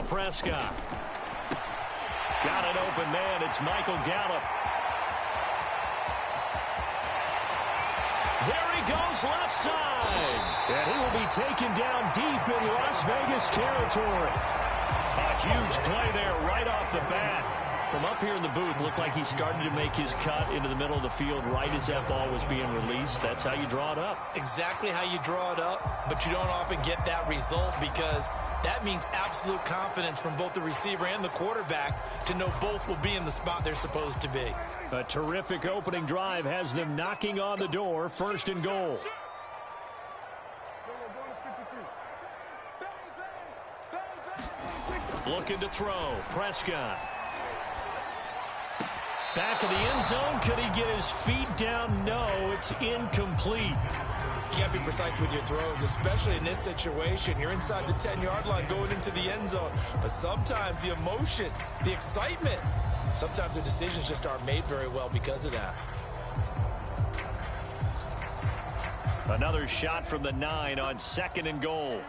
Prescott. Got an open man. It's Michael Gallup. There he goes, left side. And he will be taken down deep in Las Vegas territory. A huge play there right off the bat. From up here in the booth, looked like he started to make his cut into the middle of the field right as that ball was being released. That's how you draw it up. Exactly how you draw it up, but you don't often get that result because that means absolute confidence from both the receiver and the quarterback to know both will be in the spot they're supposed to be. A terrific opening drive has them knocking on the door, 1st and goal. Looking to throw, Prescott. Back of the end zone. Could he get his feet down? No, it's incomplete. You can't be precise with your throws, especially in this situation. You're inside the 10-yard line going into the end zone. But sometimes the emotion, the excitement, sometimes the decisions just aren't made very well because of that. Another shot from the 9 on 2nd and goal.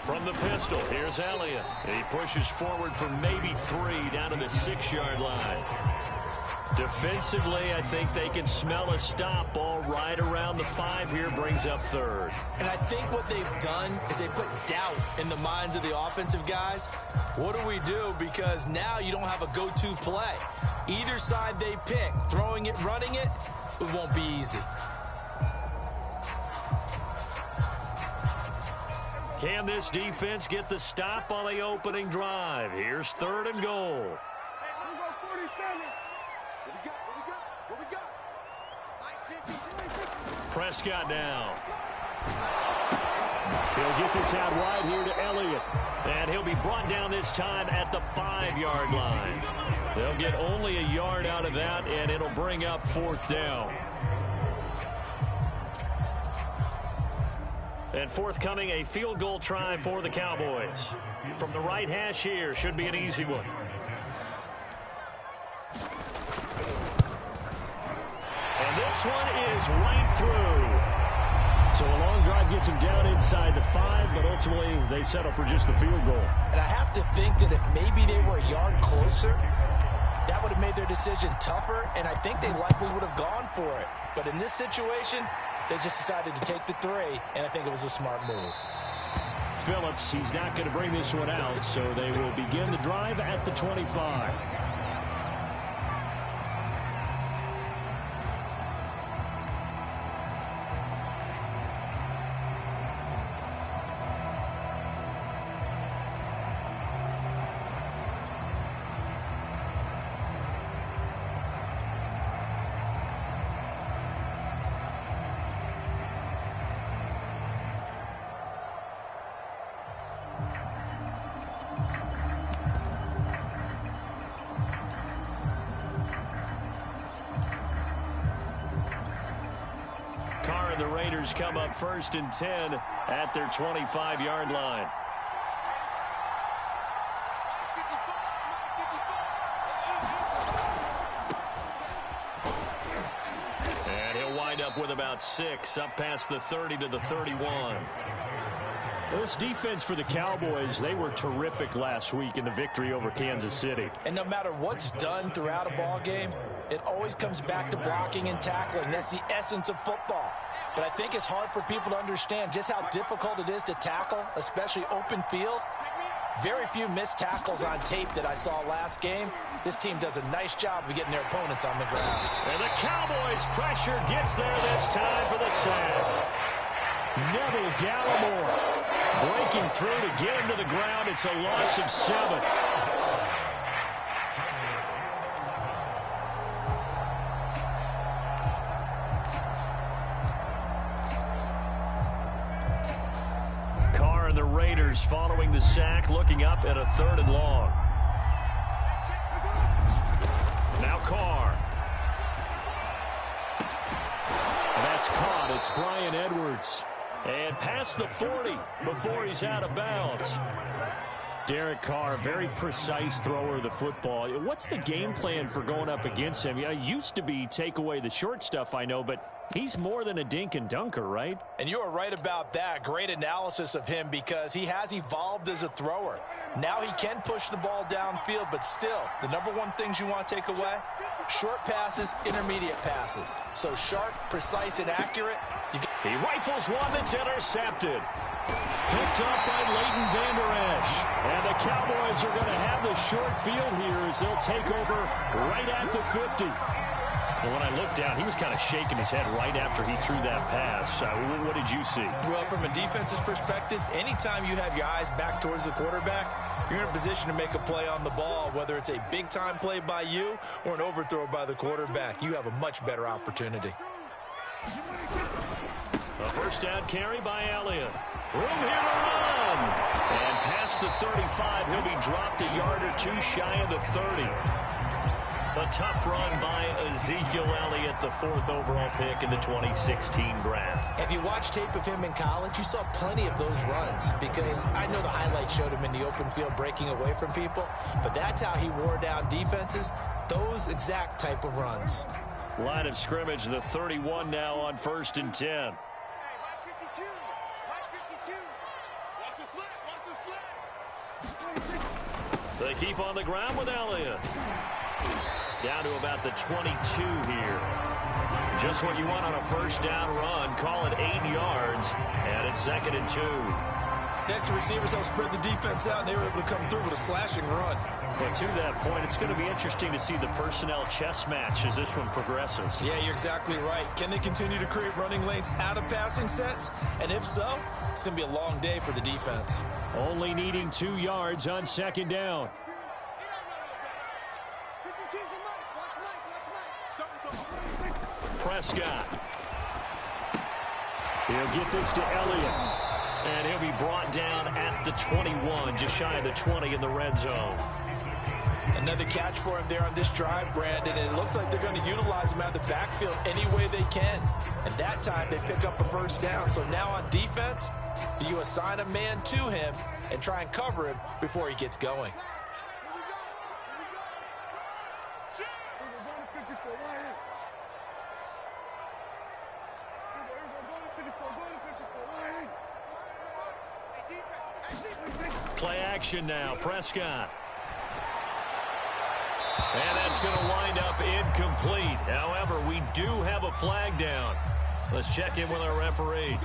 From the pistol, here's Elliott. He pushes forward for maybe 3 down to the 6-yard line. Defensively, I think they can smell a stop. Ball right around the 5 here, brings up 3rd. And I think what they've done is they put doubt in the minds of the offensive guys. What do we do? Because now you don't have a go-to play. Either side they pick, throwing it, running it, it won't be easy. Can this defense get the stop on the opening drive? Here's 3rd and goal. Prescott now. He'll get this out wide here to Elliott. And he'll be brought down this time at the 5-yard line. They'll get only a yard out of that, and it'll bring up 4th down. And forthcoming, a field goal try for the Cowboys. From the right hash here, should be an easy one. And this one is right through. So a long drive gets him down inside the 5, but ultimately they settle for just the field goal. And I have to think that if maybe they were a yard closer, that would have made their decision tougher, and I think they likely would have gone for it. But in this situation, they just decided to take the 3, and I think it was a smart move. Phillips, he's not going to bring this one out, so they will begin the drive at the 25. The Raiders come up 1st and 10 at their 25-yard line. And he'll wind up with about 6 up past the 30 to the 31. Well, this defense for the Cowboys, they were terrific last week in the victory over Kansas City. And no matter what's done throughout a ball game, it always comes back to blocking and tackling. That's the essence of football. But I think it's hard for people to understand just how difficult it is to tackle, especially open field. Very few missed tackles on tape that I saw last game. This team does a nice job of getting their opponents on the ground. And the Cowboys' pressure gets there this time for the sack. Neville Gallimore breaking through to get him to the ground. It's a loss of 7. The Raiders following the sack, looking up at a 3rd and long. Now Carr. That's caught. It's Bryan Edwards. And past the 40 before he's out of bounds. Derek Carr, very precise thrower of the football. What's the game plan for going up against him? It used to be take away the short stuff, I know, but He's more than a dink and dunker, right? And you are right about that. Great analysis of him because he has evolved as a thrower. Now he can push the ball downfield, but still, the number one things you want to take away, short passes, intermediate passes. So sharp, precise, and accurate. He rifles one that's intercepted. Picked up by Leighton Vander Esch. And the Cowboys are going to have the short field here as they'll take over right at the 50. Well, when I looked down, he was kind of shaking his head right after he threw that pass. What did you see? Well, from a defense's perspective, anytime you have your eyes back towards the quarterback, you're in a position to make a play on the ball, whether it's a big-time play by you or an overthrow by the quarterback. You have a much better opportunity. A first down carry by Elliott. Room here to run. And past the 35, he'll be dropped a yard or two shy of the 30. A tough run by Ezekiel Elliott, the 4th overall pick in the 2016 draft. If you watched tape of him in college, you saw plenty of those runs because I know the highlights showed him in the open field breaking away from people, but that's how he wore down defenses, those exact type of runs. Line of scrimmage, the 31 now on 1st and 10. They keep on the ground with Elliott. Down to about the 22 here. Just what you want on a first down run. Call it 8 yards. And it's 2nd and 2. Next, the receivers help spread the defense out, and they were able to come through with a slashing run. But to that point, it's going to be interesting to see the personnel chess match as this one progresses. Yeah, you're exactly right. Can they continue to create running lanes out of passing sets? And if so, it's going to be a long day for the defense. Only needing 2 yards on 2nd down. Prescott. He'll get this to Elliott. And he'll be brought down at the 21, just shy of the 20 in the red zone. Another catch for him there on this drive, Brandon, and it looks like they're going to utilize him out of the backfield any way they can. And that time they pick up a first down. So now on defense, do you assign a man to him and try and cover him before he gets going? Play action now, Prescott. And that's going to wind up incomplete. However, we do have a flag down. Let's check in with our referee.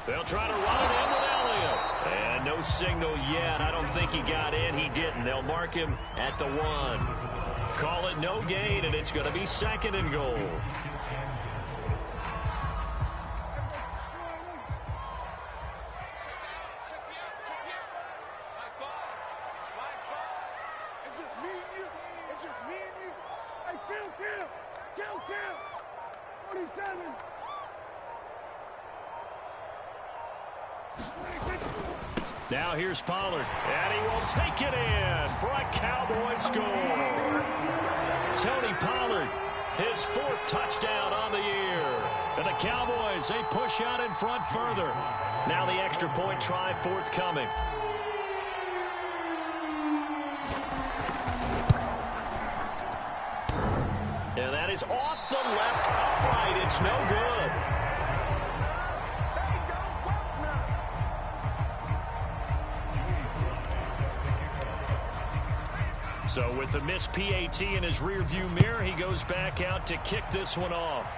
They'll try to run it in with Elliott. And no signal yet. I don't think he got in. He didn't. They'll mark him at the 1. Call it no gain, and it's going to be 2nd and goal. Now here's Pollard, and he will take it in for a Cowboy score. Tony Pollard, his 4th touchdown on the year. And the Cowboys, they push out in front further. Now the extra point try forthcoming. And that is off the left upright. It's no good. So with the missed PAT in his rearview mirror, he goes back out to kick this one off.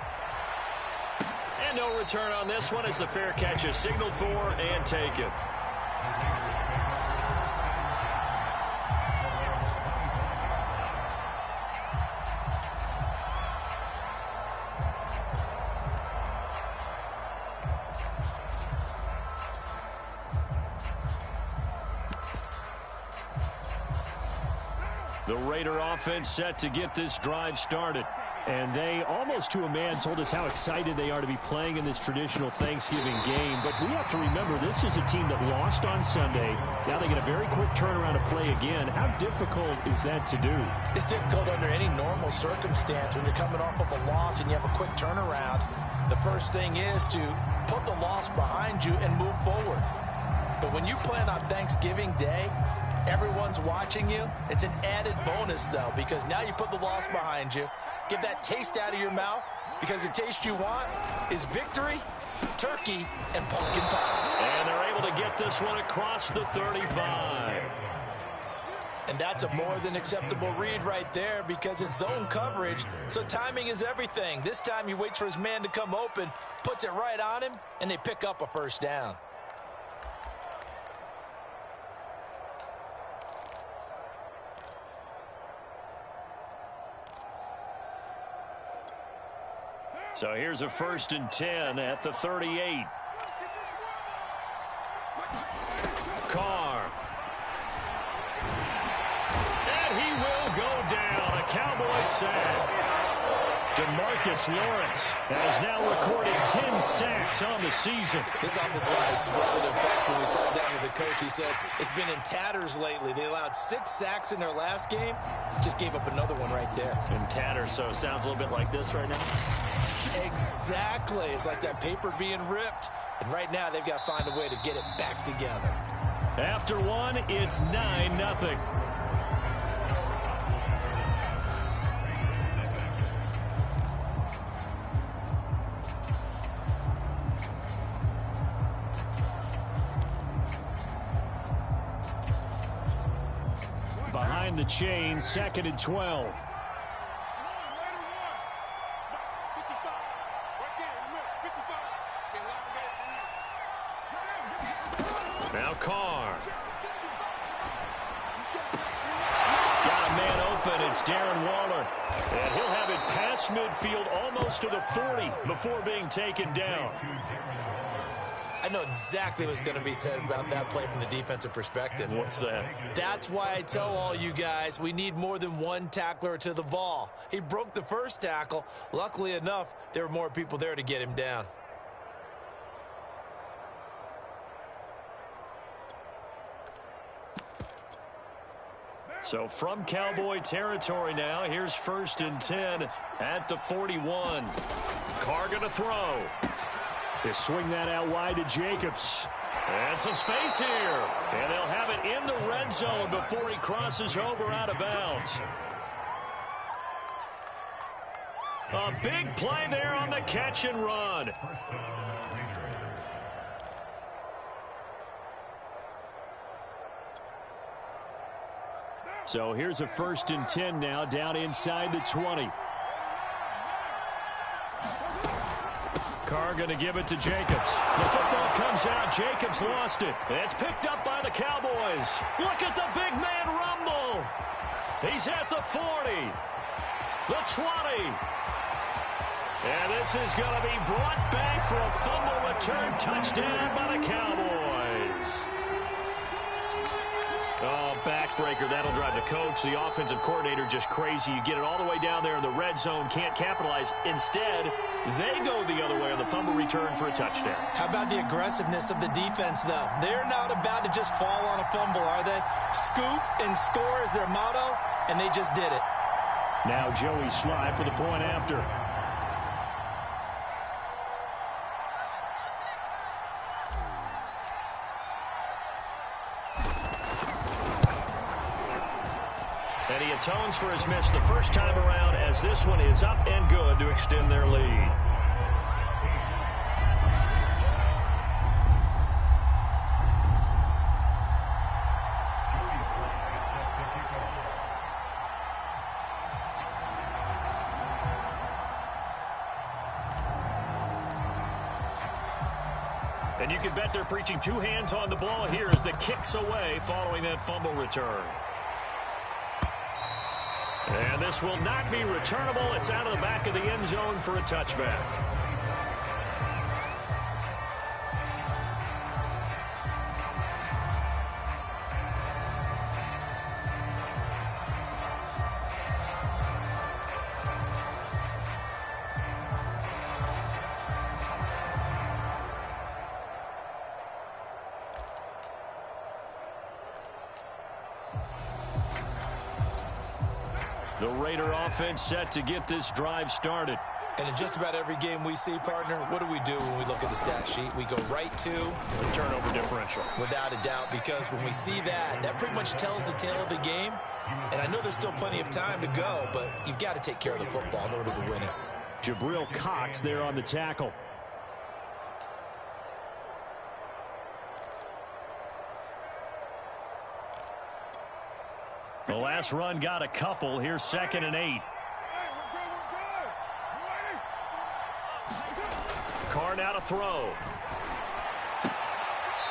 And no return on this one as the fair catch is signaled for and taken. The Raider offense set to get this drive started. And they, almost to a man, told us how excited they are to be playing in this traditional Thanksgiving game. But we have to remember, this is a team that lost on Sunday. Now they get a very quick turnaround to play again. How difficult is that to do? It's difficult under any normal circumstance when you're coming off of a loss and you have a quick turnaround. The first thing is to put the loss behind you and move forward. But when you play on Thanksgiving Day, everyone's watching you. It's an added bonus, though, because now you put the loss behind you. Get that taste out of your mouth, because the taste you want is victory, turkey, and pumpkin pie. And they're able to get this one across the 35. And that's a more than acceptable read right there, because it's zone coverage, so timing is everything. This time he waits for his man to come open, puts it right on him, and they pick up a first down. So here's a 1st and 10 at the 38. Carr. And he will go down. A Cowboy sack. DeMarcus Lawrence has now recorded 10 sacks on the season. This offensive line has struggled. In fact, when we sat down with the coach, he said it's been in tatters lately. They allowed 6 sacks in their last game. Just gave up another one right there. In tatters, so it sounds a little bit like this right now. Exactly. It's like that paper being ripped. And right now, they've got to find a way to get it back together. After one, it's 9-0. Behind the chain, 2nd and 12. Now Carr. Got a man open. It's Darren Waller. And he'll have it past midfield almost to the 40 before being taken down. I know exactly what's going to be said about that play from the defensive perspective. What's that? That's why I tell all you guys we need more than one tackler to the ball. He broke the first tackle. Luckily enough, there were more people there to get him down. So from Cowboy territory now, here's 1st and 10 at the 41. Carr going to throw. They swing that out wide to Jacobs. And some space here. And they'll have it in the red zone before he crosses over out of bounds. A big play there on the catch and run. So here's a 1st and 10 now, down inside the 20. Carr going to give it to Jacobs. The football comes out. Jacobs lost it. It's picked up by the Cowboys. Look at the big man rumble. He's at the 40, the 20. And this is going to be brought back for a fumble return touchdown by the Cowboys. Oh, backbreaker. That'll drive the coach, the offensive coordinator, just crazy. You get it all the way down there in the red zone, can't capitalize. Instead, they go the other way on the fumble return for a touchdown. How about the aggressiveness of the defense, though? They're not about to just fall on a fumble, are they? Scoop and score is their motto, and they just did it. Now Joey Sly for the point after. And he atones for his miss the first time around, as this one is up and good to extend their lead. And you can bet they're preaching 2 hands on the ball here as the kick's away following that fumble return. And this will not be returnable. It's out of the back of the end zone for a touchback. The Raider offense set to get this drive started. And in just about every game we see, partner, what do when we look at the stat sheet? We go right to the turnover differential. Without a doubt, because when we see that, that pretty much tells the tale of the game. And I know there's still plenty of time to go, but you've got to take care of the football in order to win it. Jabril Cox there on the tackle. The last run got a couple. Here's 2nd and 8. Carr now to throw.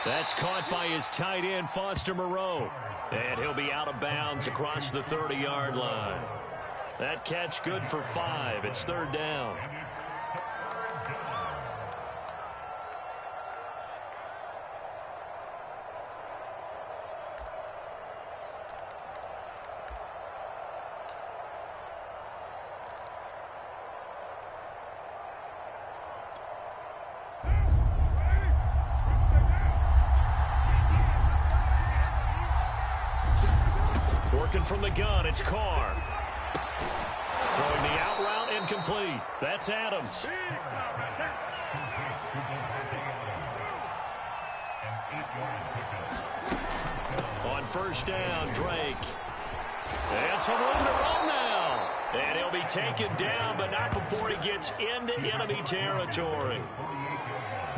That's caught by his tight end, Foster Moreau. And he'll be out of bounds across the 30-yard line. That catch good for 5. It's 3rd down. Working from the gun, it's Carr. Throwing the out route, incomplete. That's Adams. On 1st down, Drake. And some room to run now. And he'll be taken down, but not before he gets into enemy territory.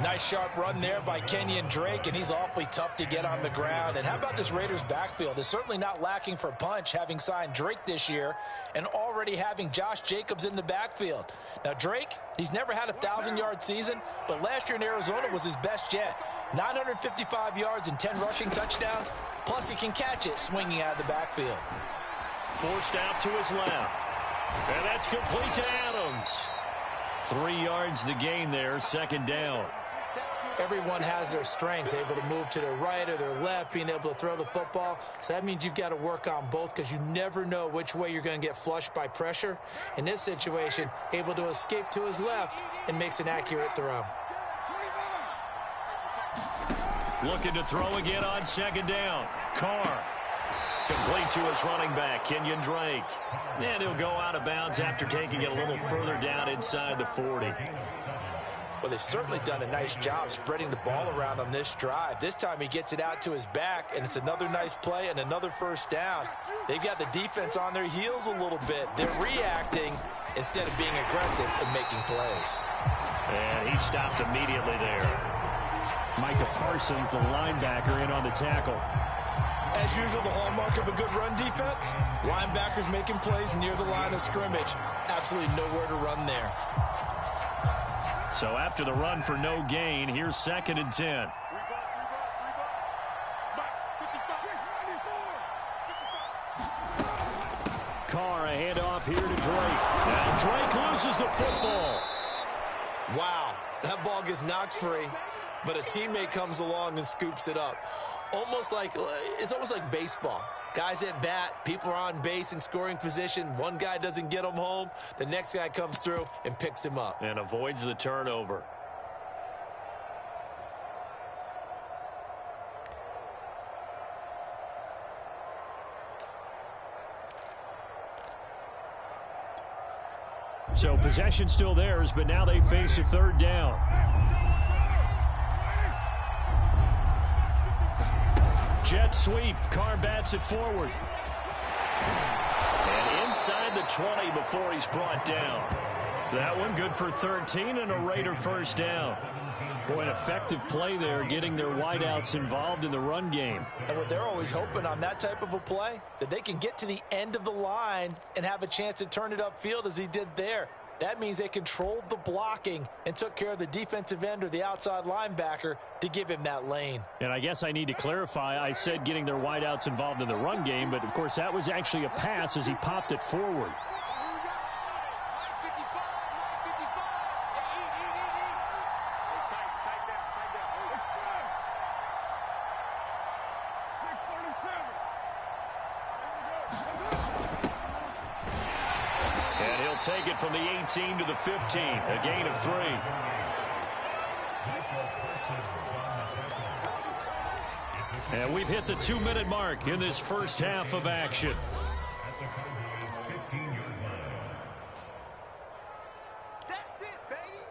Nice sharp run there by Kenyon Drake, and he's awfully tough to get on the ground. And how about this Raiders backfield? It's certainly not lacking for punch, having signed Drake this year and already having Josh Jacobs in the backfield. Now, Drake, he's never had a 1,000-yard season, but last year in Arizona was his best yet. 955 yards and 10 rushing touchdowns, plus he can catch it swinging out of the backfield. Forced out to his left. And that's complete to Adams. 3 yards the gain there, 2nd down. Everyone has their strengths, able to move to their right or their left, being able to throw the football. So that means you've got to work on both because you never know which way you're going to get flushed by pressure. In this situation, able to escape to his left and makes an accurate throw. Looking to throw again on 2nd down. Carr. Complete to his running back, Kenyon Drake. And he'll go out of bounds after taking it a little further down inside the 40. Well, they've certainly done a nice job spreading the ball around on this drive. This time he gets it out to his back, and it's another nice play and another 1st down. They've got the defense on their heels a little bit. They're reacting instead of being aggressive and making plays. And he stopped immediately there. Micah Parsons, the linebacker, in on the tackle. As usual, the hallmark of a good run defense, linebackers making plays near the line of scrimmage. Absolutely nowhere to run there. So after the run for no gain, here's 2nd and 10. Carr, a handoff here to Drake. Now Drake loses the football. Wow, that ball gets knocked free, but a teammate comes along and scoops it up. It's almost like baseball. Guys at bat, people are on base in scoring position. One guy doesn't get him home. The next guy comes through and picks him up. And avoids the turnover. So possession still theirs, but now they face a 3rd down. Jet sweep. Carr bats it forward. And inside the 20 before he's brought down. That one good for 13 and a Raider 1st down. Boy, an effective play there, getting their wideouts involved in the run game. And what they're always hoping on that type of a play, that they can get to the end of the line and have a chance to turn it upfield as he did there. That means they controlled the blocking and took care of the defensive end or the outside linebacker to give him that lane. And I guess I need to clarify, I said getting their wideouts involved in the run game, but of course that was actually a pass as he popped it forward. Take it from the 18 to the 15, a gain of 3. And we've hit the 2-minute mark in this first half of action. That's it, baby.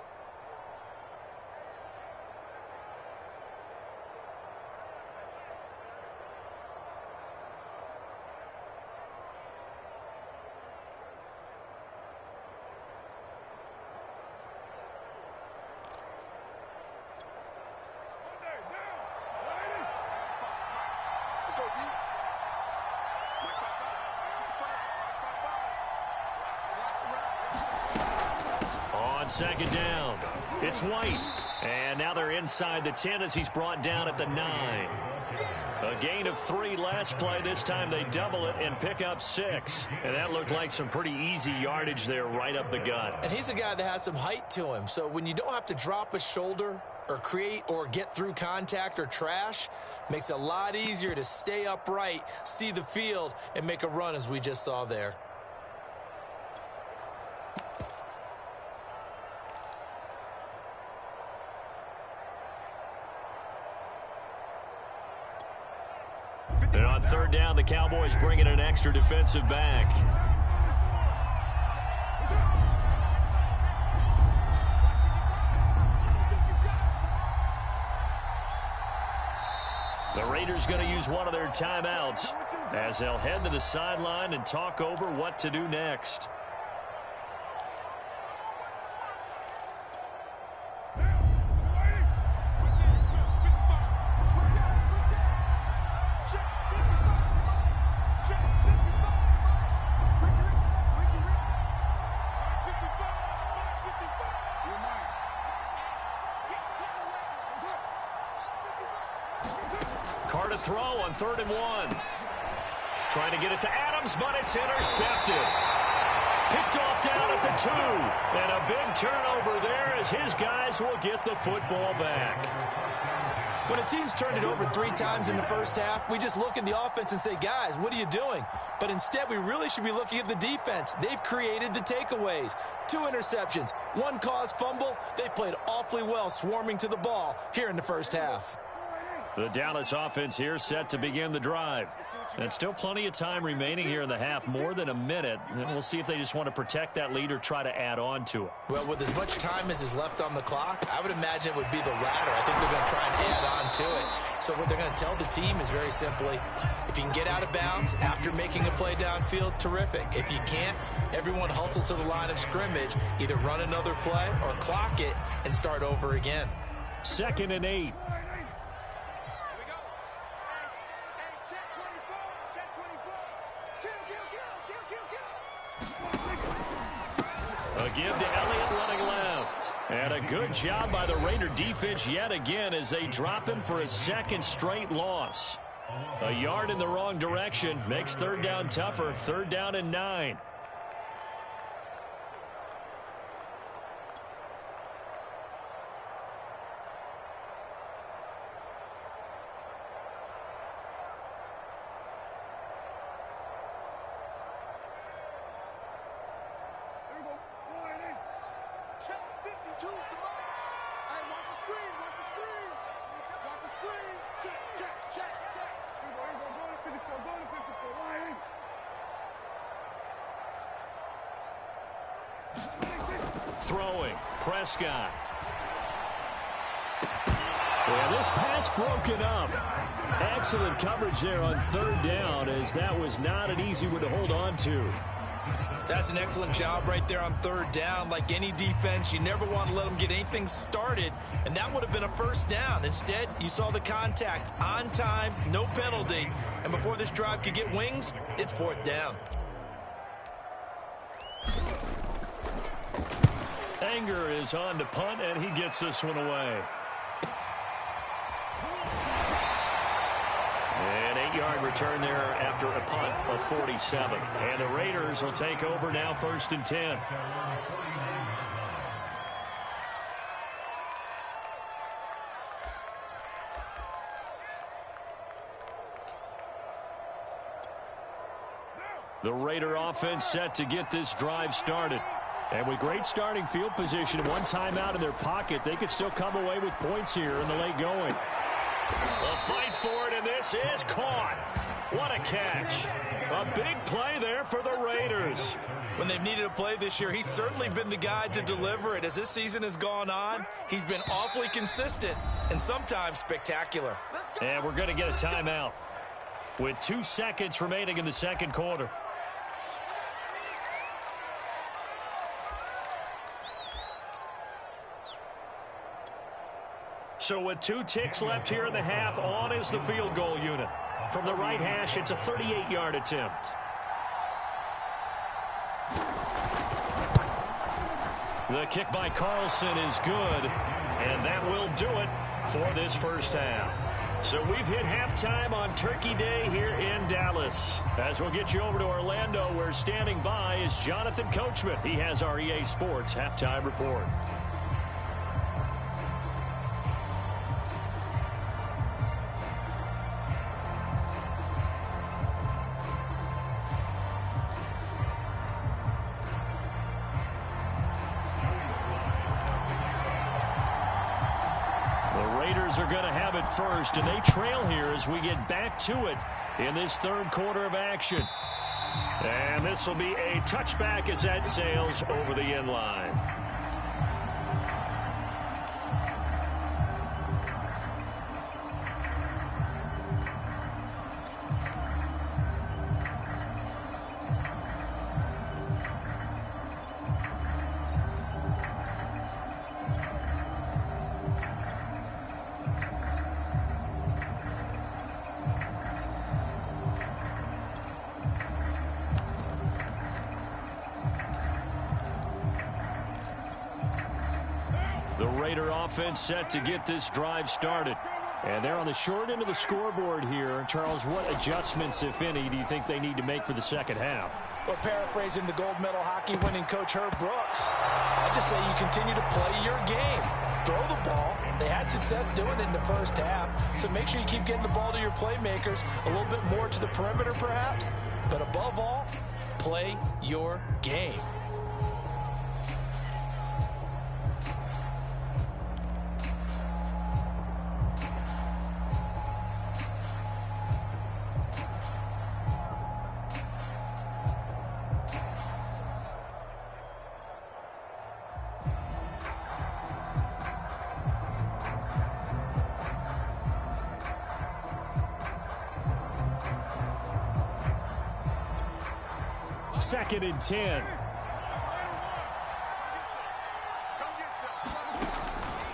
Let's go, D. On second down, it's White. And now they're inside the 10 as he's brought down at the 9. A gain of 3 last play. This time they double it and pick up 6. And that looked like some pretty easy yardage there right up the gut. And he's a guy that has some height to him. So when you don't have to drop a shoulder or create or get through contact or trash, makes it a lot easier to stay upright, see the field, and make a run as we just saw there. And on third down, the Cowboys bring in an extra defensive back. The Raiders going to use one of their timeouts as they'll head to the sideline and talk over what to do next. Carr to throw on 3rd and 1. Trying to get it to Adams, but it's intercepted. Picked off down at the 2. And a big turnover there as his guys will get the football back. When a team's turned it over 3 times in the first half, we just look at the offense and say, guys, what are you doing? But instead, we really should be looking at the defense. They've created the takeaways. 2 interceptions, 1 caused fumble. They played awfully well swarming to the ball here in the first half. The Dallas offense here set to begin the drive. And still plenty of time remaining here in the half, more than a minute. And we'll see if they just want to protect that lead or try to add on to it. Well, with as much time as is left on the clock, I would imagine it would be the latter. I think they're going to try and add on to it. So what they're going to tell the team is very simply, if you can get out of bounds after making a play downfield, terrific. If you can't, everyone hustle to the line of scrimmage, either run another play or clock it and start over again. 2nd and 8. A give to Elliott running left. And a good job by the Raider defense yet again as they drop him for a 2nd straight loss. A yard in the wrong direction makes 3rd down tougher. 3rd down and 9. Throwing, Prescott. Well, this pass broken up. Excellent coverage there on 3rd down, as that was not an easy one to hold on to. That's an excellent job right there on 3rd down. Like any defense, you never want to let them get anything started, and that would have been a 1st down. Instead, you saw the contact on time, no penalty, and before this drive could get wings, it's 4th down. Anger is on to punt, and he gets this one away. An 8-yard return there after a punt of 47. And the Raiders will take over now 1st and 10. The Raider offense set to get this drive started. And with great starting field position and 1 timeout in their pocket, they could still come away with points here in the late going. The fight for it, and this is caught. What a catch. A big play there for the Raiders. When they've needed a play this year, he's certainly been the guy to deliver it. As this season has gone on, he's been awfully consistent and sometimes spectacular. And we're going to get a timeout with 2 seconds remaining in the second quarter. So with 2 ticks left here in the half, on is the field goal unit. From the right hash, it's a 38-yard attempt. The kick by Carlson is good, and that will do it for this first half. So we've hit halftime on Turkey Day here in Dallas. As we'll get you over to Orlando, where standing by is Jonathan Coachman. He has our EA Sports halftime report. Are going to have it first, and they trail here as we get back to it in this third quarter of action. And this will be a touchback as that sails over the end line. Offense set to get this drive started. And they're on the short end of the scoreboard here. Charles, what adjustments, if any, do you think they need to make for the second half? Well, paraphrasing the gold medal hockey winning coach Herb Brooks, I just say you continue to play your game. Throw the ball. They had success doing it in the first half, so make sure you keep getting the ball to your playmakers, a little bit more to the perimeter perhaps, but above all, play your game. Second and 10.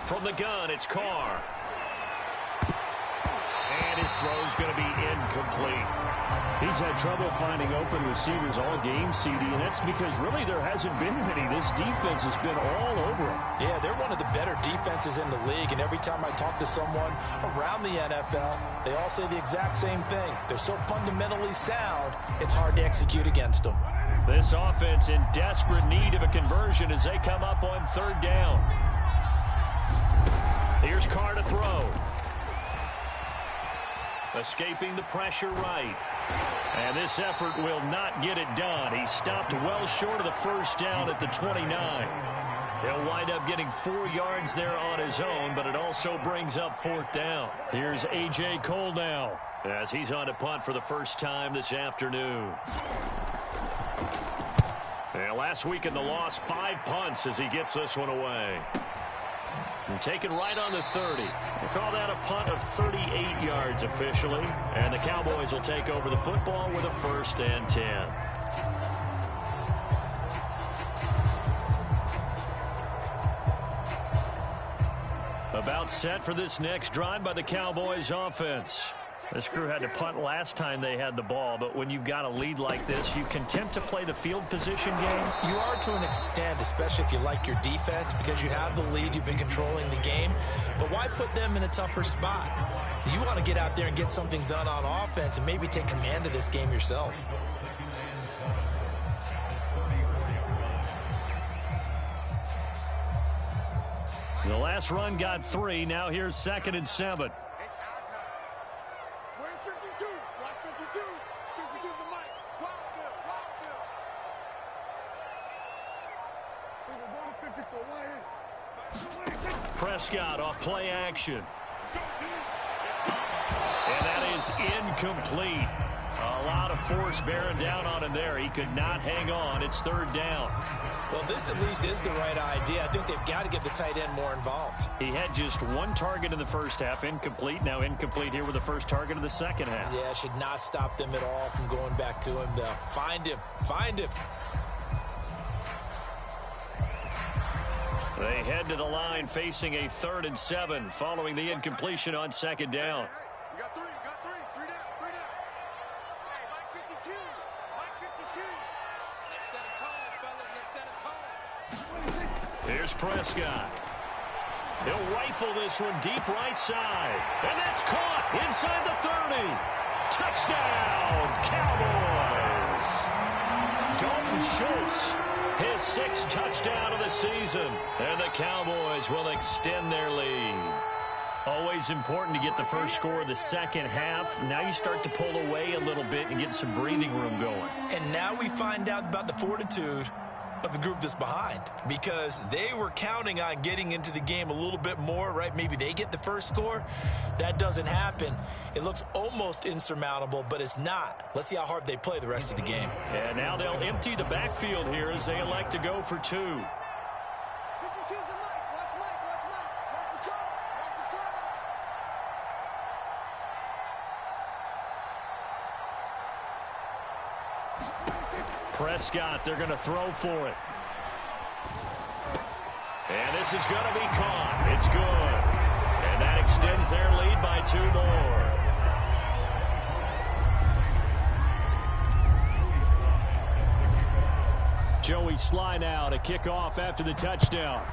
From the gun, it's Carr. And his throw's going to be incomplete. He's had trouble finding open receivers all game, CD, and that's because really there hasn't been many. This defense has been all over them. Yeah, they're one of the better defenses in the league, and every time I talk to someone around the NFL, they all say the exact same thing. They're so fundamentally sound, it's hard to execute against them. This offense in desperate need of a conversion as they come up on third down. Here's Carr to throw. Escaping the pressure right. And this effort will not get it done. He stopped well short of the first down at the 29. He'll wind up getting 4 yards there on his own, but it also brings up fourth down. Here's A.J. Cole now as he's on to punt for the first time this afternoon. And last week in the loss, 5 punts as he gets this one away. And taken right on the 30. We'll call that a punt of 38 yards officially. And the Cowboys will take over the football with a 1st and 10. About set for this next drive by the Cowboys offense. This crew had to punt last time they had the ball, but when you've got a lead like this, you can attempt to play the field position game. You are to an extent, especially if you like your defense, because you have the lead, you've been controlling the game. But why put them in a tougher spot? You want to get out there and get something done on offense and maybe take command of this game yourself. The last run got 3. Now here's 2nd and 7. Prescott off play action. is incomplete. A lot of force bearing down on him there. He could not hang on. It's third down. Well, this at least is the right idea. I think they've got to get the tight end more involved. He had just one target in the first half, incomplete. Now incomplete here with the first target of the second half. Yeah, should not stop them at all from going back to him. They'll find him. Find him. They head to the line facing a 3rd and 7 following the incompletion on second down. You got three. Three down. Hey, Mike 52. Let's set a tone, fellas. Let's set a tone. Here's Prescott. He'll rifle this one deep right side. And that's caught inside the 30. Touchdown, Cowboys. Dalton Schultz, his 6th touchdown of the season. And the Cowboys will extend their lead. Always important to get the first score of the second half. Now you start to pull away a little bit and get some breathing room going. And now we find out about the fortitude of the group that's behind, because they were counting on getting into the game a little bit more, right? Maybe they get the first score. That doesn't happen. It looks almost insurmountable, but it's not. Let's see how hard they play the rest of the game. And now they'll empty the backfield here as they elect to go for 2. 52's a Mike. Watch Mike. Watch the draw. Prescott, they're going to throw for it. And this is going to be caught. It's good. And that extends their lead by 2 more. Joey Sly now to kick off after the touchdown.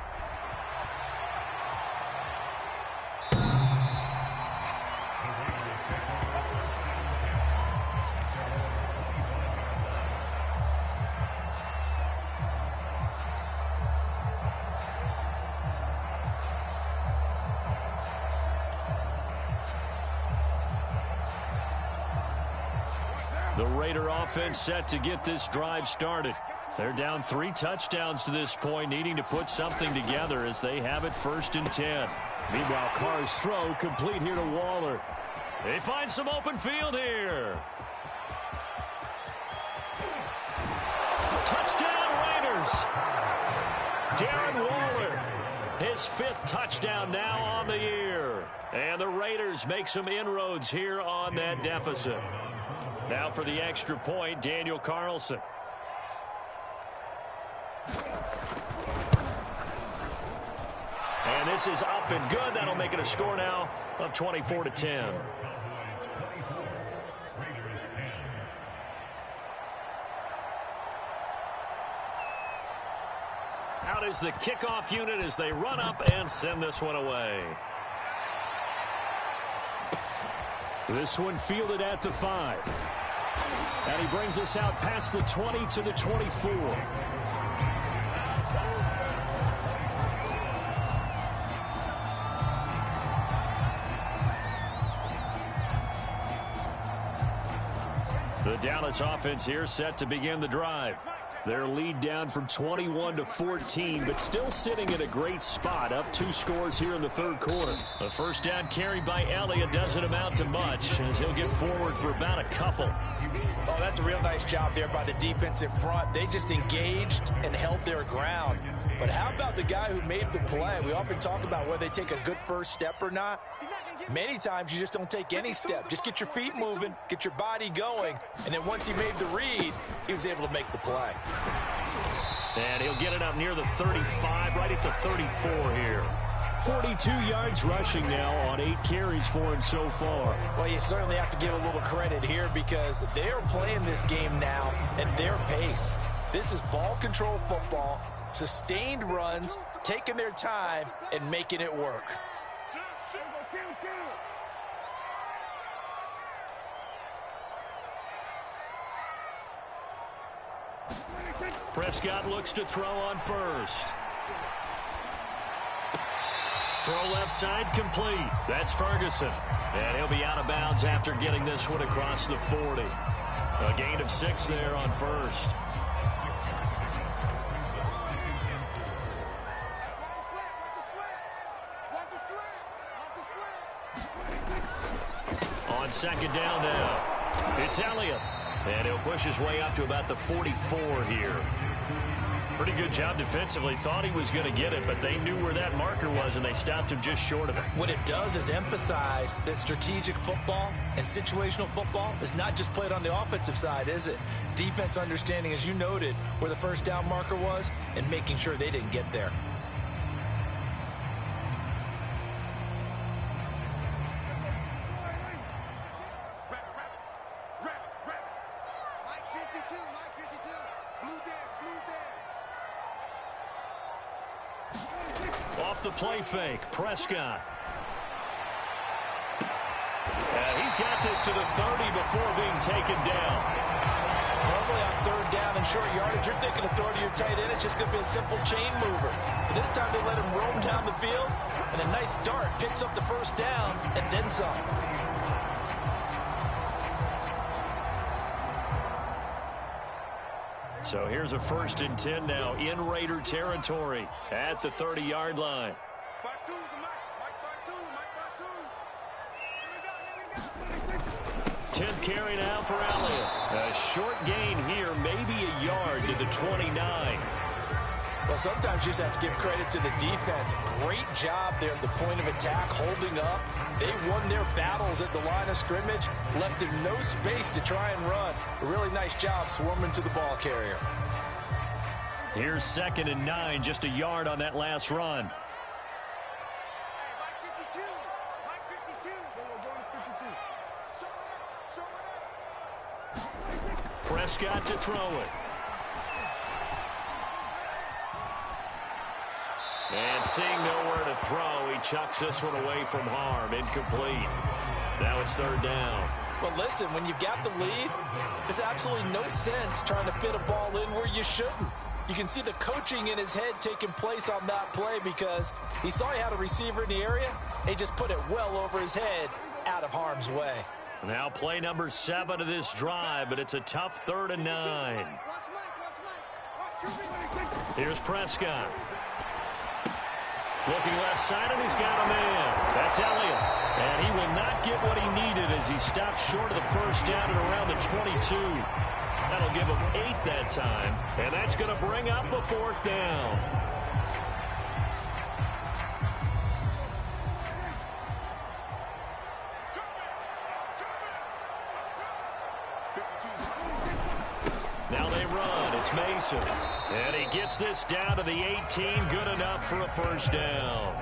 The Raider offense set to get this drive started. They're down 3 touchdowns to this point, needing to put something together as they have it 1st and 10. Meanwhile, Carr's throw complete here to Waller. They find some open field here. Touchdown, Raiders. Darren Waller, his 5th touchdown now on the year. And the Raiders make some inroads here on that deficit. Now for the extra point, Daniel Carlson. And this is up and good. That'll make it a score now of 24-10. Out is the kickoff unit as they run up and send this one away. This one fielded at the 5. And he brings us out past the 20 to the 24. The Dallas offense here set to begin the drive. Their lead down from 21 to 14, but still sitting in a great spot, up 2 scores here in the 3rd quarter. The first down carry by Elliott doesn't amount to much, as he'll get forward for about a couple. Oh, that's a real nice job there by the defensive front. They just engaged and held their ground. But how about the guy who made the play? We often talk about whether they take a good first step or not. Many times you just don't take any step. Just get your feet moving, get your body going, and then once he made the read, he was able to make the play. And he'll get it up near the 35, right at the 34 here. 42 yards rushing now on 8 carries for him so far. Well, you certainly have to give a little credit here because they're playing this game now at their pace. This is ball control football, sustained runs, taking their time, and making it work. Prescott looks to throw on first. Throw left side complete. That's Ferguson. And he'll be out of bounds after getting this one across the 40. A gain of 6 there on first. On on second down now. It's Elliott. And he'll push his way up to about the 44 here. Pretty good job defensively. Thought he was going to get it, but they knew where that marker was, and they stopped him just short of it. What it does is emphasize that strategic football and situational football is not just played on the offensive side, is it? Defense understanding, as you noted, where the first down marker was and making sure they didn't get there. Off the play fake, Prescott. And he's got this to the 30 before being taken down. Normally on third down and short yardage, you're thinking of throwing to your tight end. It's just going to be a simple chain mover. But this time they let him roam down the field, and a nice dart picks up the first down and then some. So here's a 1st and 10 now in Raider territory at the 30-yard line. 10th carry now for Elliott. A short gain here, maybe a yard to the 29. Well, sometimes you just have to give credit to the defense. Great job there at the point of attack, holding up. They won their battles at the line of scrimmage, left him no space to try and run. A really nice job swarming to the ball carrier. Here's 2nd and 9, just a yard on that last run. Prescott to throw it. And seeing nowhere to throw, he chucks this one away from harm. Incomplete. Now it's 3rd down. Well, listen, when you've got the lead, there's absolutely no sense trying to fit a ball in where you shouldn't. You can see the coaching in his head taking place on that play because he saw he had a receiver in the area. He just put it well over his head, out of harm's way. Now play number 7 of this drive, but it's a tough 3rd and 9. Here's Prescott. Looking left side, and he's got a man. That's Elliott. And he will not get what he needed as he stopped short of the first down at around the 22. That'll give him 8 that time, and that's going to bring up a 4th down. Now they run. It's Mason. And he gets this down to the 18. Good enough for a 1st down.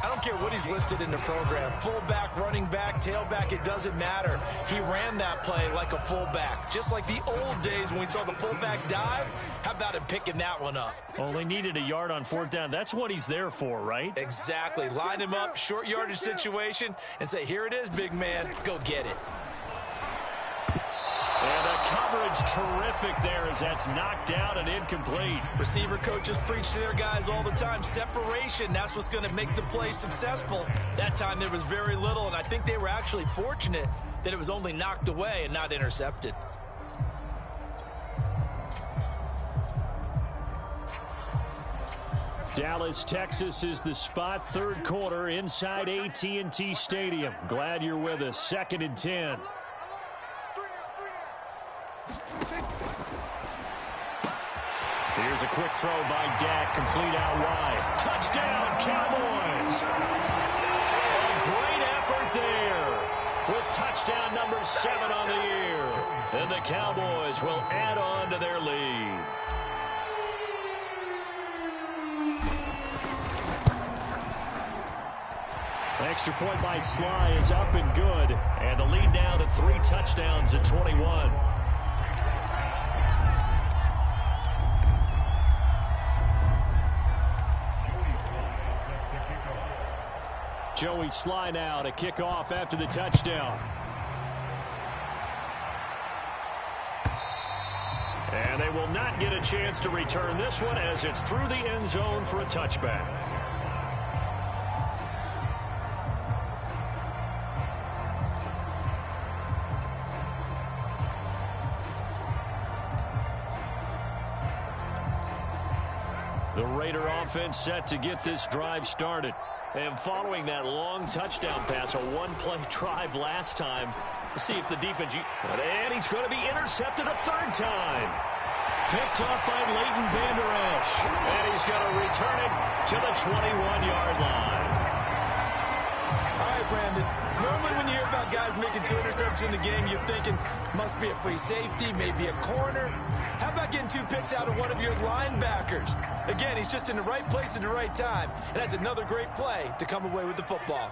I don't care what he's listed in the program. Fullback, running back, tailback, it doesn't matter. He ran that play like a fullback. Just like the old days when we saw the fullback dive. How about him picking that one up? Only needed a yard on 4th down. That's what he's there for, right? Exactly. Line him up, short yardage situation, and say, here it is, big man. Go get it. And the coverage terrific there as that's knocked out and incomplete. Receiver coaches preach to their guys all the time. Separation, that's what's going to make the play successful. That time there was very little, and I think they were actually fortunate that it was only knocked away and not intercepted. Dallas, Texas is the spot. 3rd quarter inside AT&T Stadium. Glad you're with us. 2nd and 10. Here's a quick throw by Dak, complete out wide. Touchdown, Cowboys! A great effort there with touchdown number 7 on the year. And the Cowboys will add on to their lead. Extra point by Sly is up and good. And the lead now to 3 touchdowns at 21. Joey Sly now to kick off after the touchdown. And they will not get a chance to return this one as it's through the end zone for a touchback. The Raider offense set to get this drive started. And following that long touchdown pass, a one-play drive last time, let's see if the defense... And he's going to be intercepted a third time. Picked up by Leighton Vander Esch. And he's going to return it to the 21-yard line. All right, Brandon. Normally when you hear about guys making 2 interceptions in the game, you're thinking, must be a free safety, maybe a corner. How about getting 2 picks out of one of your linebackers? Again, he's just in the right place at the right time. And that's another great play to come away with the football.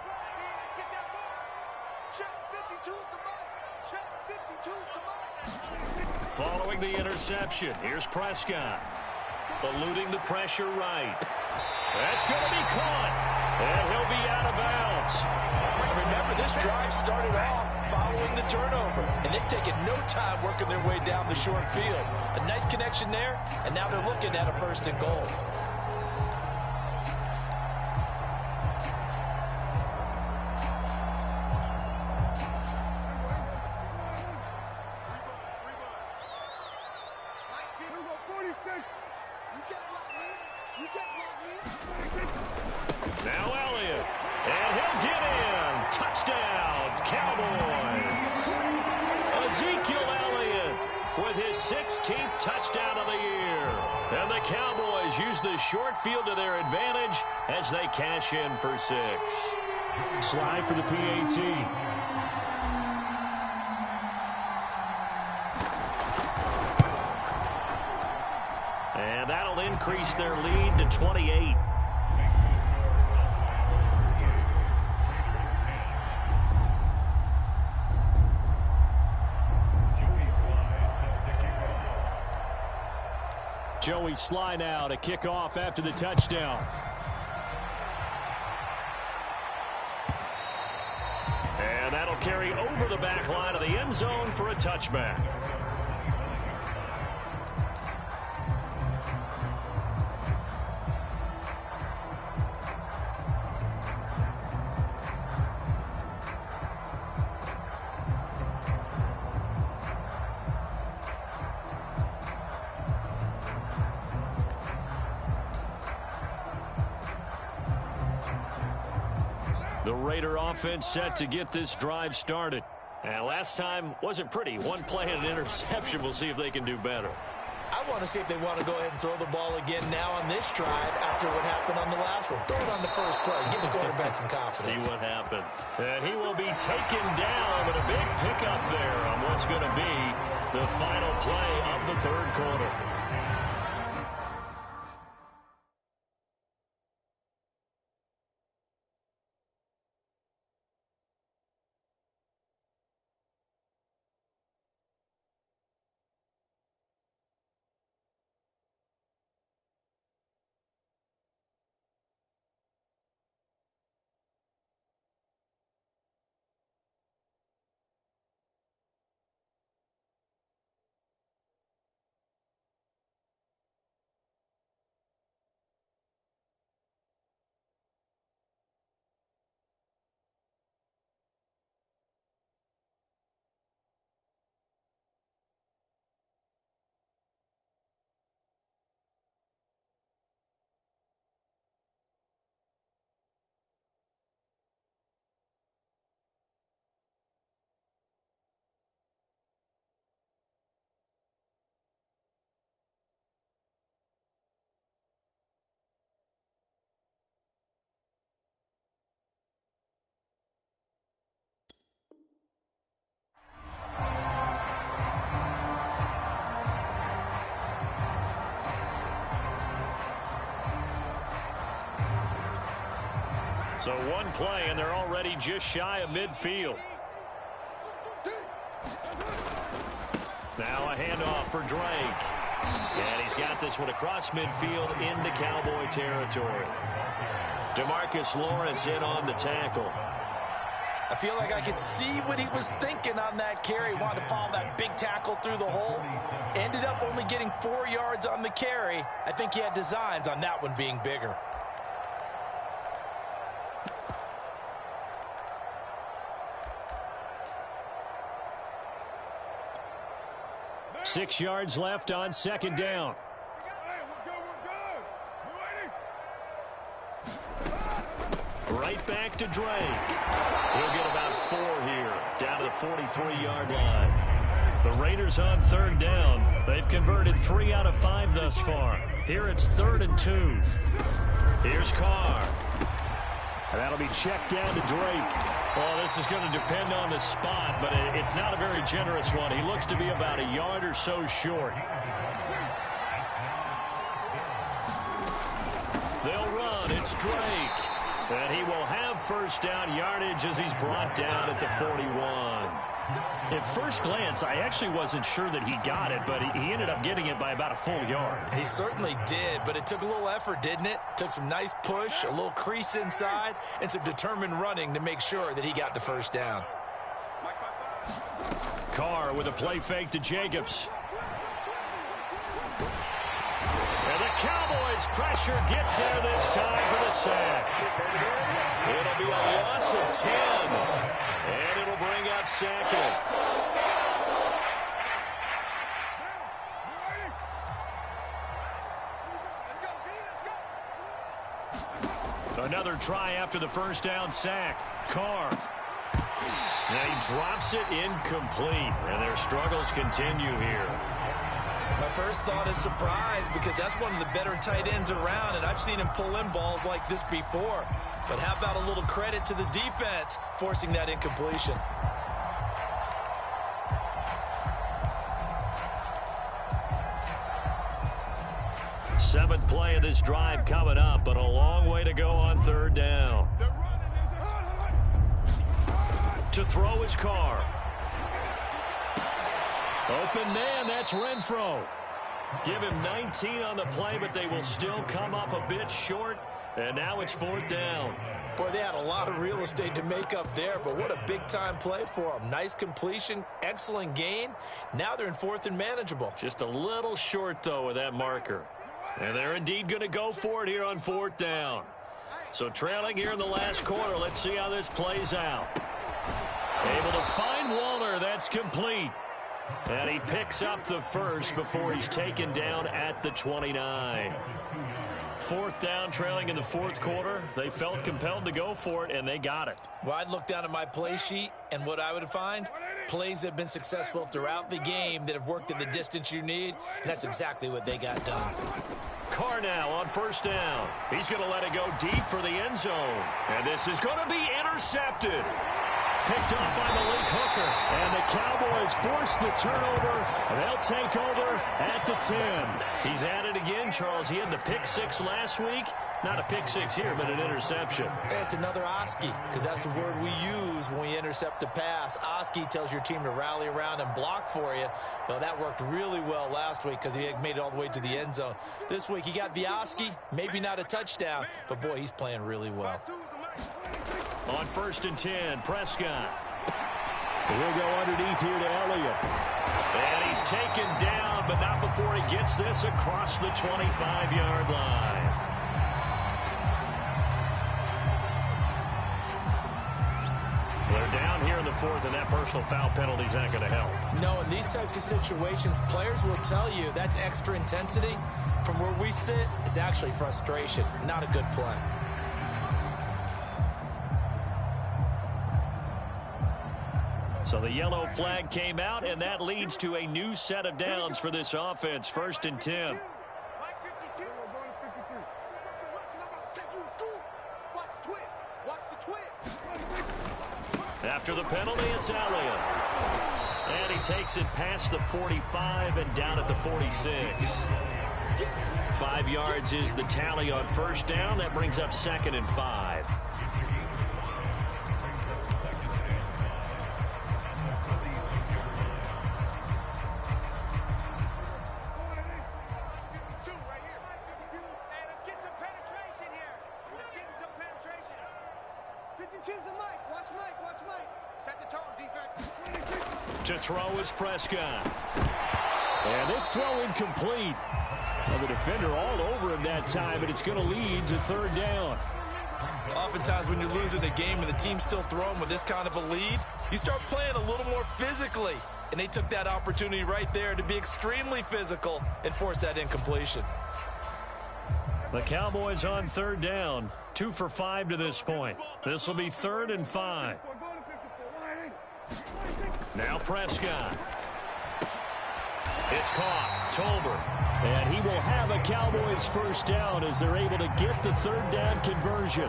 Following the interception, here's Prescott. Eluding the pressure right. That's going to be caught. And he'll be out of bounds. Remember, this drive started off following the turnover. And they've taken no time working their way down the short field. A nice connection there, and now they're looking at a 1st and goal. Now Elliott. And he'll get in. Touchdown, Cowboys. Ezekiel Elliott with his 16th touchdown of the year. And the Cowboys use the short field to their advantage as they cash in for 6. Slide for the PAT. And that'll increase their lead to 28. Joey Sly now to kick off after the touchdown. And that'll carry over the back line of the end zone for a touchback. The Raider offense set to get this drive started. And last time wasn't pretty. One play and an interception. We'll see if they can do better. I want to see if they want to go ahead and throw the ball again now on this drive after what happened on the last one. Throw it on the first play. Give the quarterback some confidence. See what happens. And he will be taken down with a big pickup there on what's going to be the final play of the 3rd quarter. So one play, and they're already just shy of midfield. Now a handoff for Drake. And he's got this one across midfield into Cowboy territory. DeMarcus Lawrence in on the tackle. I feel like I could see what he was thinking on that carry. Wanted to follow that big tackle through the hole. Ended up only getting 4 yards on the carry. I think he had designs on that one being bigger. .6 yards left on 2nd down. Right back to Drake. He'll get about 4 here, down to the 43-yard line. The Raiders on third down. They've converted 3 out of 5 thus far. Here it's 3rd and 2. Here's Carr. And that'll be checked down to Drake. Well, this is going to depend on the spot, but it's not a very generous one. He looks to be about a yard or so short. They'll run. It's Drake. And he will have first down yardage as he's brought down at the 41. At first glance, I actually wasn't sure that he got it, but he ended up getting it by about a full yard. He certainly did, but it took a little effort, didn't it? Took some nice push, a little crease inside, and some determined running to make sure that he got the first down. Carr with a play fake to Jacobs. And the Cowboys' pressure gets there this time for the sack. It'll be a loss of 10. And it'll bring out Sackett. Another try after the first down sack. Carr. And he drops it incomplete. And their struggles continue here. My first thought is surprise because that's one of the better tight ends around, and I've seen him pull in balls like this before. But how about a little credit to the defense forcing that incompletion? Seventh play of this drive coming up, but a long way to go on third down. To throw his Carr. Open man, that's Renfro. Give him 19 on the play, but they will still come up a bit short. And now it's 4th down. Boy, they had a lot of real estate to make up there, but what a big-time play for them. Nice completion, excellent gain. Now they're in 4th and manageable. Just a little short, though, with that marker. And they're indeed going to go for it here on 4th down. So trailing here in the last quarter. Let's see how this plays out. Able to find Waller. That's complete. And he picks up the first before he's taken down at the 29. 4th down, trailing in the 4th quarter. They felt compelled to go for it, and they got it. Well, I'd look down at my play sheet, and what I would find, plays that have been successful throughout the game that have worked at the distance you need, and that's exactly what they got done. Carr now on first down. He's going to let it go deep for the end zone. And this is going to be intercepted. Picked up by Malik Hooker. And the Cowboys force the turnover. And they'll take over at the 10. He's at it again, Charles. He had the pick 6 last week. Not a pick 6 here, but an interception. It's another Oski, because that's the word we use when we intercept a pass. Oski tells your team to rally around and block for you. Well, that worked really well last week because he had made it all the way to the end zone. This week, he got the Oski, maybe not a touchdown, but boy, he's playing really well. On 1st and 10, Prescott. He'll go underneath here to Elliott. And he's taken down, but not before he gets this across the 25-yard line. They're down here in the 4th, and that personal foul penalty is not going to help. No, in these types of situations, players will tell you that's extra intensity. From where we sit, it's actually frustration, not a good play. So the yellow flag came out, and that leads to a new set of downs for this offense. 1st and 10. After the penalty, it's Elliott. And he takes it past the 45 and down at the 46. 5 yards is the tally on first down. That brings up 2nd and 5. To throw is Prescott. And this throw incomplete. Well, the defender all over him that time, but it's going to lead to 3rd down. Oftentimes when you're losing a game and the team's still throwing with this kind of a lead, you start playing a little more physically. And they took that opportunity right there to be extremely physical and force that incompletion. The Cowboys on 3rd down. 2 for 5 to this point. This will be 3rd and 5. Now Prescott. It's caught. Tolbert. And he will have a Cowboys first down as they're able to get the 3rd down conversion.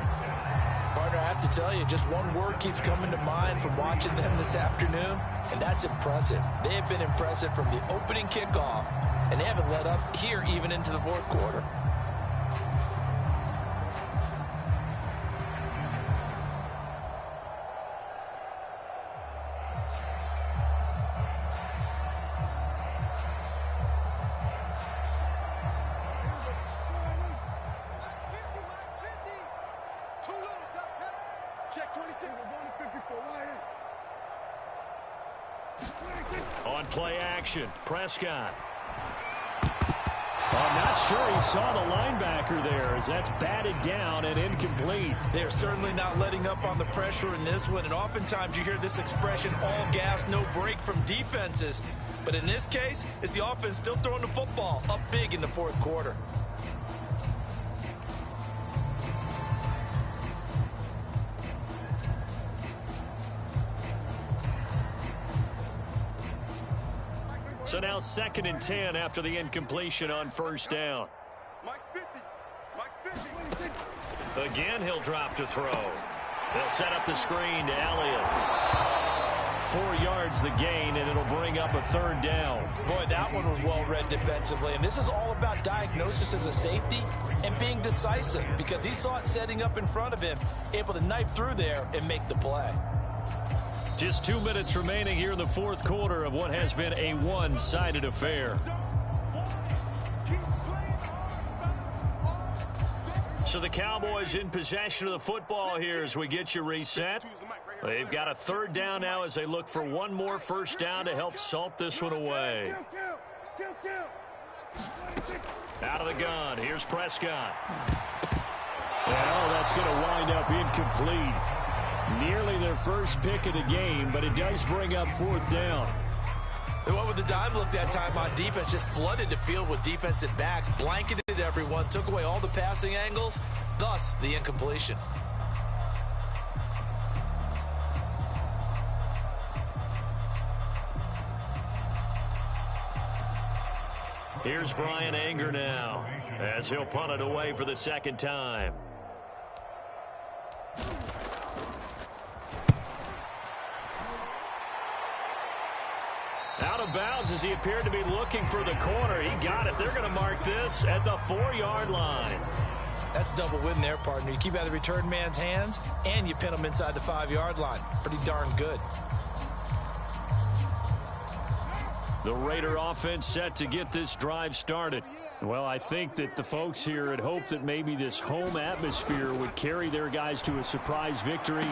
Partner, I have to tell you, just one word keeps coming to mind from watching them this afternoon, and that's impressive. They have been impressive from the opening kickoff, and they haven't let up here even into the 4th quarter. On play action, Prescott. I'm not sure he saw the linebacker there as that's batted down and incomplete. They're certainly not letting up on the pressure in this one, and oftentimes you hear this expression, all gas, no break from defenses. But in this case, it's the offense still throwing the football up big in the 4th quarter. So now 2nd and 10 after the incompletion on 1st down. Mike's 50. Mike's 50. Again, he'll drop to throw. They'll set up the screen to Elliott. 4 yards the gain, and it'll bring up a 3rd down. Boy, that one was well read defensively, and this is all about diagnosis as a safety and being decisive because he saw it setting up in front of him, able to knife through there and make the play. Just 2 minutes remaining here in the 4th quarter of what has been a one-sided affair. So the Cowboys in possession of the football here as we get you reset. They've got a 3rd down now as they look for one more first down to help salt this one away. Out of the gun, here's Prescott. Well, that's going to wind up incomplete. Nearly their first pick of the game, but it does bring up 4th down. And what would the dime look that time on defense? Just flooded the field with defensive backs, blanketed everyone, took away all the passing angles, thus the incompletion. Here's Brian Anger now as he'll punt it away for the 2nd time. Out of bounds as he appeared to be looking for the corner. He got it. They're going to mark this at the 4-yard line. That's double win there, partner. You keep out of the return man's hands, and you pin him inside the 5-yard line. Pretty darn good. The Raider offense set to get this drive started. Well, I think that the folks here had hoped that maybe this home atmosphere would carry their guys to a surprise victory,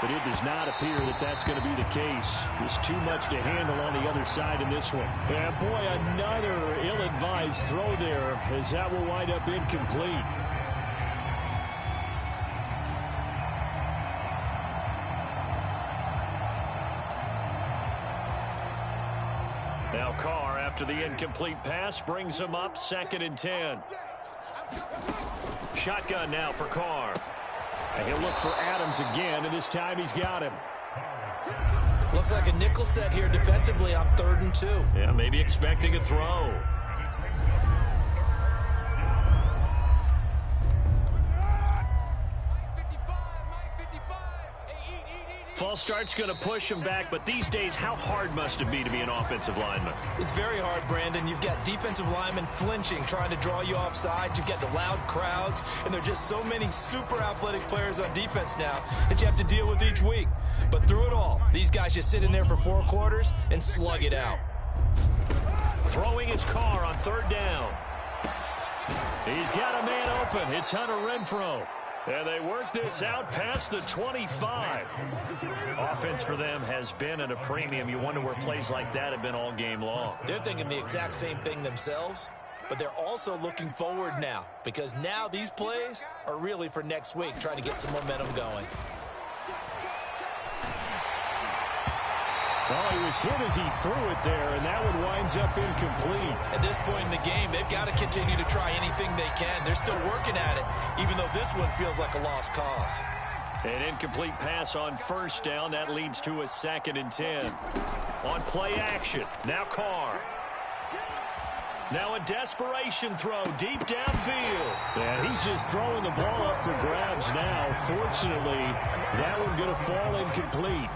but it does not appear that that's going to be the case. There's too much to handle on the other side in this one. And boy, another ill-advised throw there as that will wind up incomplete. Now Carr, after the incomplete pass, brings him up 2nd and 10. Shotgun now for Carr. And he'll look for Adams again, and this time he's got him. Looks like a nickel set here defensively on 3rd and 2. Yeah, maybe expecting a throw. False start's going to push him back, but these days, how hard must it be to be an offensive lineman? It's very hard, Brandon. You've got defensive linemen flinching, trying to draw you off sides. You've got the loud crowds, and there are just so many super athletic players on defense now that you have to deal with each week. But through it all, these guys just sit in there for 4 quarters and slug it out. Throwing his Carr on 3rd down. He's got a man open. It's Hunter Renfrow. And they work this out past the 25. Offense for them has been at a premium. You wonder where plays like that have been all game long. They're thinking the exact same thing themselves, but they're also looking forward now because now these plays are really for next week, trying to get some momentum going. Oh, he was hit as he threw it there, and that one winds up incomplete. At this point in the game, they've got to continue to try anything they can. They're still working at it, even though this one feels like a lost cause. An incomplete pass on first down. That leads to a 2nd and 10. On play action, now Carr. Now a desperation throw deep downfield. And he's just throwing the ball up for grabs now. Fortunately, that one going to fall incomplete.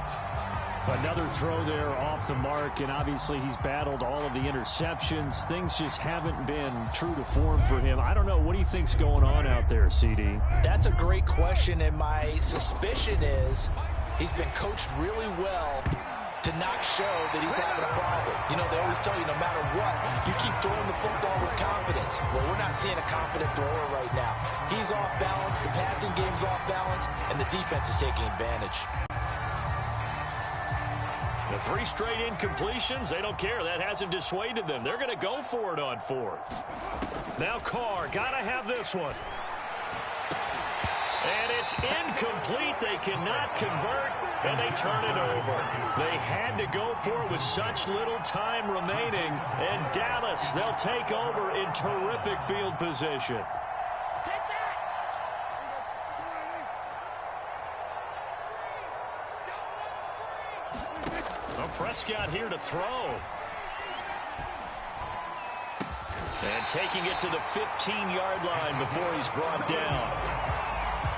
Another throw there off the mark, and obviously he's battled all of the interceptions. Things just haven't been true to form for him. I don't know. What do you think's going on out there, CD? That's a great question, and my suspicion is he's been coached really well to not show that he's having a problem. You know, they always tell you no matter what, you keep throwing the football with confidence. Well, we're not seeing a confident thrower right now. He's off balance, the passing game's off balance, and the defense is taking advantage. The 3 straight incompletions, they don't care. That hasn't dissuaded them. They're going to go for it on 4th. Now Carr, got to have this one. And it's incomplete. They cannot convert, and they turn it over. They had to go for it with such little time remaining. And Dallas, they'll take over in terrific field position. Prescott here to throw. And taking it to the 15-yard line before he's brought down.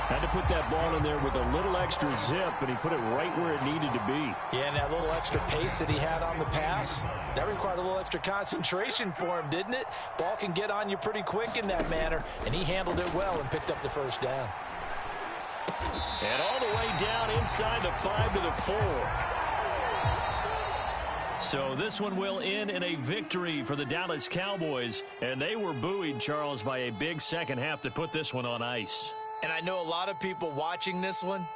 Had to put that ball in there with a little extra zip, and he put it right where it needed to be. Yeah, and that little extra pace that he had on the pass, that required a little extra concentration for him, didn't it? Ball can get on you pretty quick in that manner, and he handled it well and picked up the first down. And all the way down inside the 5 to the 4. So this one will end in a victory for the Dallas Cowboys. And they were buoyed, Charles, by a big second half to put this one on ice. And I know a lot of people watching this one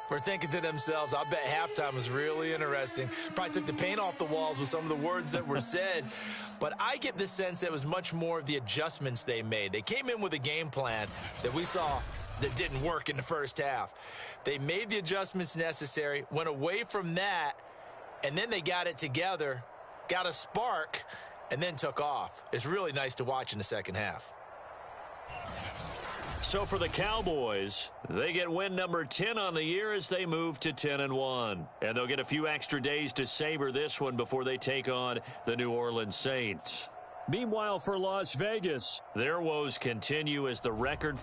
were thinking to themselves, I bet halftime was really interesting. Probably took the paint off the walls with some of the words that were said. But I get the sense that it was much more of the adjustments they made. They came in with a game plan that we saw that didn't work in the first half. They made the adjustments necessary, went away from that, and then they got it together, got a spark, and then took off. It's really nice to watch in the second half. So for the Cowboys, they get win number 10 on the year as they move to 10-1. And they'll get a few extra days to savor this one before they take on the New Orleans Saints. Meanwhile, for Las Vegas, their woes continue as the record